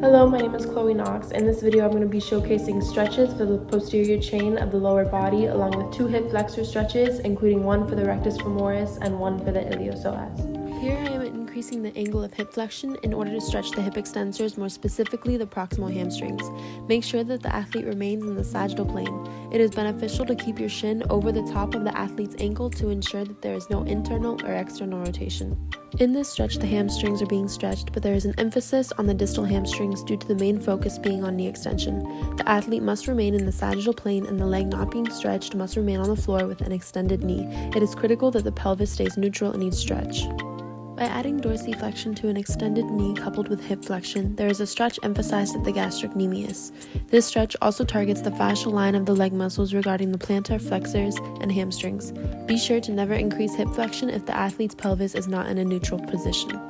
Hello, my name is Chloe Knox. In this video, I'm going to be showcasing stretches for the posterior chain of the lower body, along with 2 hip flexor stretches, including one for the rectus femoris and one for the iliopsoas. Here I am increasing the angle of hip flexion in order to stretch the hip extensors, more specifically the proximal hamstrings. Make sure that the athlete remains in the sagittal plane. It is beneficial to keep your shin over the top of the athlete's ankle to ensure that there is no internal or external rotation. In this stretch, the hamstrings are being stretched, but there is an emphasis on the distal hamstrings due to the main focus being on knee extension. The athlete must remain in the sagittal plane, and the leg not being stretched must remain on the floor with an extended knee. It is critical that the pelvis stays neutral in each stretch. By adding dorsiflexion to an extended knee coupled with hip flexion, there is a stretch emphasized at the gastrocnemius. This stretch also targets the fascial line of the leg muscles regarding the plantar flexors and hamstrings. Be sure to never increase hip flexion if the athlete's pelvis is not in a neutral position.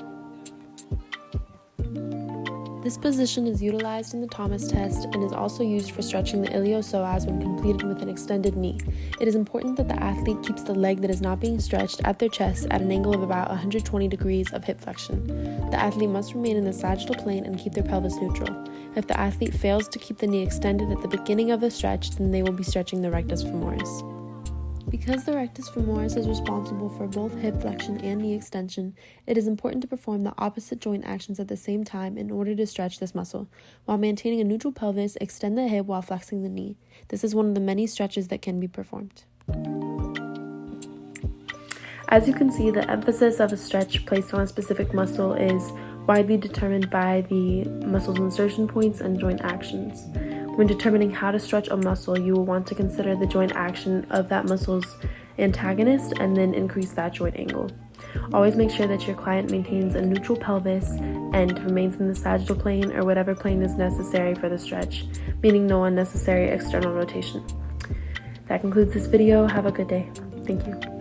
This position is utilized in the Thomas test and is also used for stretching the iliopsoas when completed with an extended knee. It is important that the athlete keeps the leg that is not being stretched at their chest at an angle of about 120 degrees of hip flexion. The athlete must remain in the sagittal plane and keep their pelvis neutral. If the athlete fails to keep the knee extended at the beginning of the stretch, then they will be stretching the rectus femoris. Because the rectus femoris is responsible for both hip flexion and knee extension, it is important to perform the opposite joint actions at the same time in order to stretch this muscle. While maintaining a neutral pelvis, extend the hip while flexing the knee. This is one of the many stretches that can be performed. As you can see, the emphasis of a stretch placed on a specific muscle is widely determined by the muscle's insertion points and joint actions. When determining how to stretch a muscle, you will want to consider the joint action of that muscle's antagonist and then increase that joint angle. Always make sure that your client maintains a neutral pelvis and remains in the sagittal plane or whatever plane is necessary for the stretch, meaning no unnecessary external rotation. That concludes this video. Have a good day. Thank you.